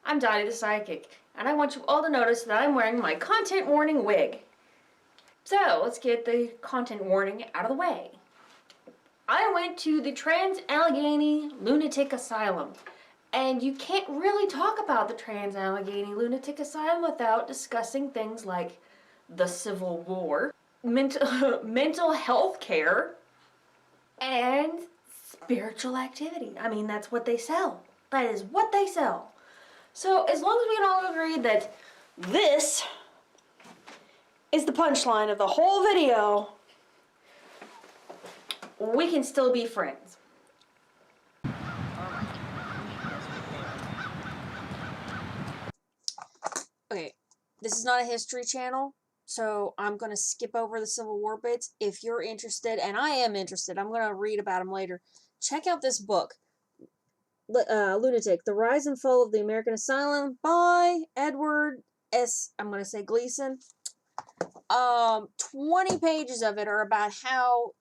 I'm Dottie the Psychic, and I want you all to notice that I'm wearing my content warning wig. So, let's get the content warning out of the way. I went to the Allegheny Lunatic Asylum, and you can't really talk about the Allegheny Lunatic Asylum without discussing things like the Civil War, mental health care, and spiritual activity. I mean, that's what they sell. That is what they sell. So as long as we can all agree that this is the punchline of the whole video, we can still be friends. Okay, this is not a history channel, so I'm going to skip over the Civil War bits. If you're interested, and I am interested, I'm going to read about them later. Check out this book, Lunatic, The Rise and Fall of the American Asylum by Edward S. I'm going to say Gleason. 20 pages of it are about how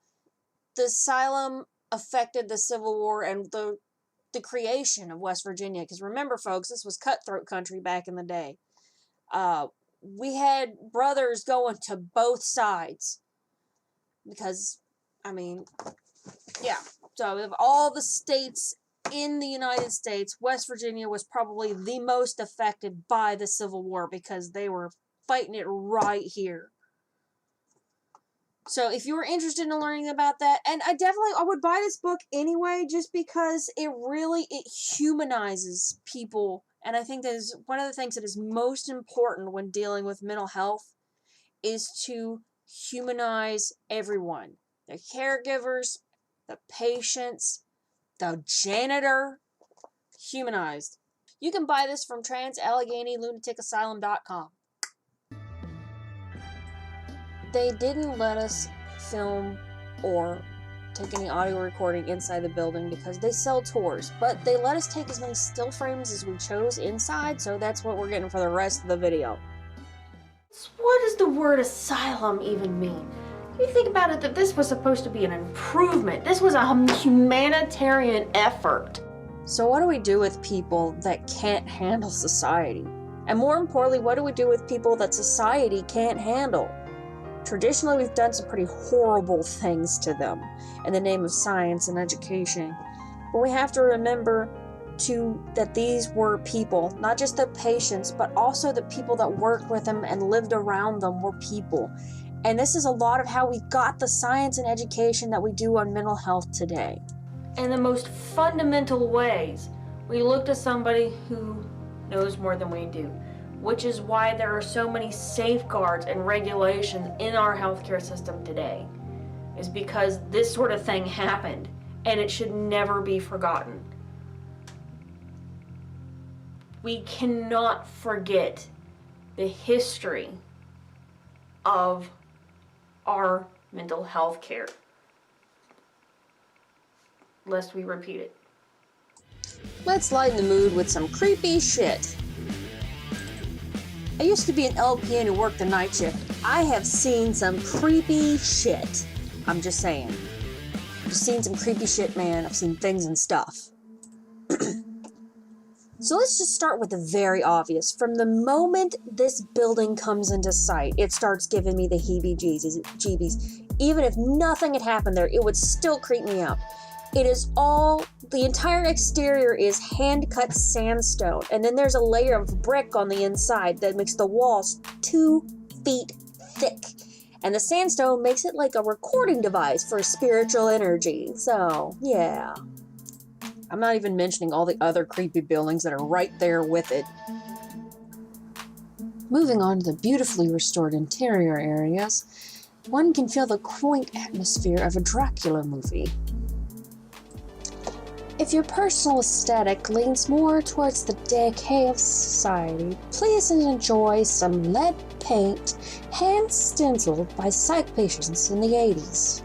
the asylum affected the Civil War and the creation of West Virginia. Because remember, folks, this was cutthroat country back in the day. We had brothers going to both sides. Because, I mean, yeah. So, of all the states in the United States, West Virginia was probably the most affected by the Civil War because they were fighting it right here. So if you were interested in learning about that, and I would buy this book anyway, just because it humanizes people. And I think that is one of the things that is most important when dealing with mental health is to humanize everyone. The caregivers, the patients, the janitor, humanized. You can buy this from TransAlleghenyLunaticAsylum.com. They didn't let us film or take any audio recording inside the building because they sell tours, but they let us take as many still frames as we chose inside, so that's what we're getting for the rest of the video. What does the word asylum even mean? You think about it, that this was supposed to be an improvement. This was a humanitarian effort. So what do we do with people that can't handle society? And more importantly, what do we do with people that society can't handle? Traditionally, we've done some pretty horrible things to them in the name of science and education. But we have to remember, too, that these were people, not just the patients, but also the people that worked with them and lived around them were people. And this is a lot of how we got the science and education that we do on mental health today. In the most fundamental ways, we look to somebody who knows more than we do, which is why there are so many safeguards and regulations in our healthcare system today, is because this sort of thing happened, and it should never be forgotten. We cannot forget the history of our mental health care, lest we repeat it. Let's lighten the mood with some creepy shit. I used to be an LPN who worked the night shift. I have seen some creepy shit. I'm just saying. I've seen some creepy shit, man. I've seen things and stuff. So let's just start with the very obvious. From the moment this building comes into sight, it starts giving me the heebie-jeebies. Even if nothing had happened there, it would still creep me out. It is the entire exterior is hand-cut sandstone, and then there's a layer of brick on the inside that makes the walls 2 feet thick. And the sandstone makes it like a recording device for spiritual energy. So, yeah. I'm not even mentioning all the other creepy buildings that are right there with it. Moving on to the beautifully restored interior areas, one can feel the quaint atmosphere of a Dracula movie. If your personal aesthetic leans more towards the decay of society, please enjoy some lead paint hand-stenciled by psych patients in the 80s.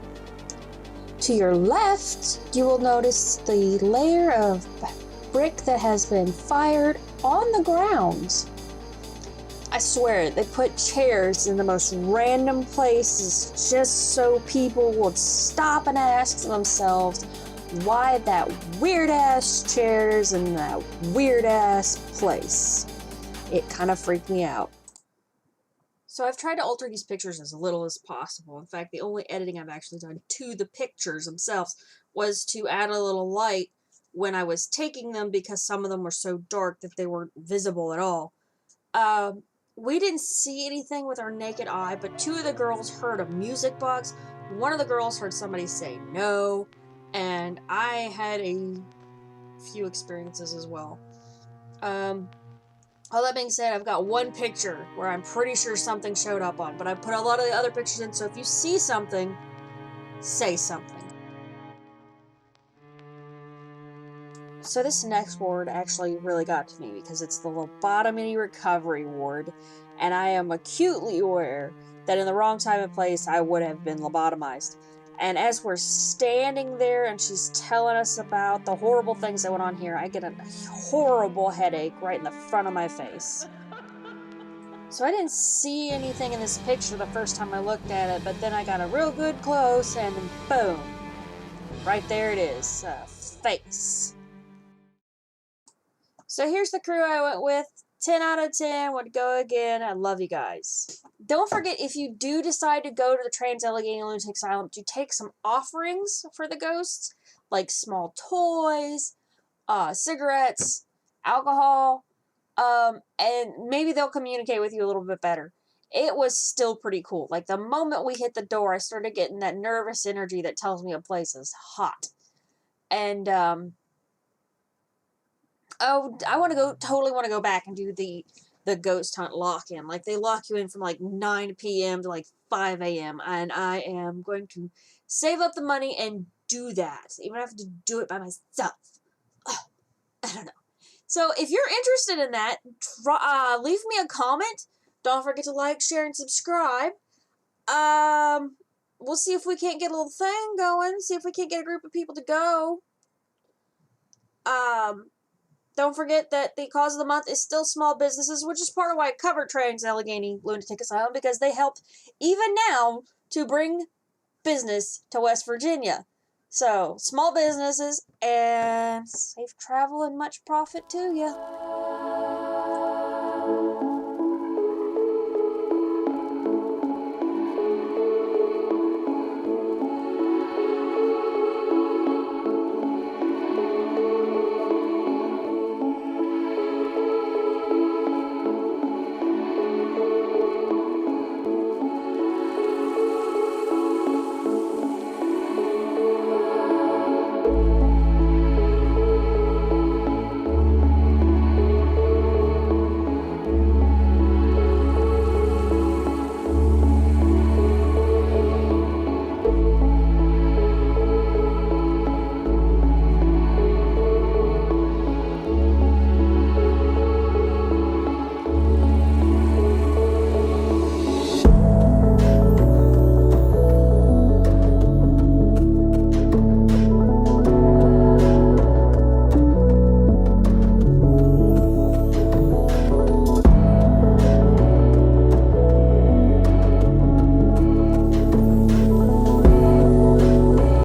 To your left, you will notice the layer of brick that has been fired on the ground. I swear, they put chairs in the most random places just so people would stop and ask themselves, Why that weird-ass chairs in that weird-ass place? It kind of freaked me out. So I've tried to alter these pictures as little as possible. In fact, the only editing I've actually done to the pictures themselves was to add a little light when I was taking them, because some of them were so dark that they weren't visible at all. We didn't see anything with our naked eye, but two of the girls heard a music box. One of the girls heard somebody say no, and I had a few experiences as well. All that being said, I've got one picture where I'm pretty sure something showed up on, but I put a lot of the other pictures in, so if you see something, say something. So this next ward actually really got to me because it's the lobotomy recovery ward, and I am acutely aware that in the wrong time and place I would have been lobotomized. And as we're standing there and she's telling us about the horrible things that went on here, I get a horrible headache right in the front of my face. So I didn't see anything in this picture the first time I looked at it, but then I got a real good close and boom, right there it is, face. So here's the crew I went with. 10 out of 10, would go again. I love you guys. Don't forget, if you do decide to go to the Allegheny Lunatic Asylum, to take some offerings for the ghosts, like small toys, cigarettes, alcohol, and maybe they'll communicate with you a little bit better. It was still pretty cool. Like, the moment we hit the door, I started getting that nervous energy that tells me a place is hot. And, oh, I totally want to go back and do the ghost hunt lock-in. Like, they lock you in from like 9 p.m. to like 5 a.m. And I am going to save up the money and do that. Even if I have to do it by myself. Oh, I don't know. So if you're interested in that, leave me a comment. Don't forget to like, share, and subscribe. We'll see if we can't get a little thing going. See if we can't get a group of people to go. Don't forget that the cause of the month is still small businesses, which is part of why I cover Allegheny Lunatic Asylum, because they help even now to bring business to West Virginia. So, small businesses and safe travel and much profit to you.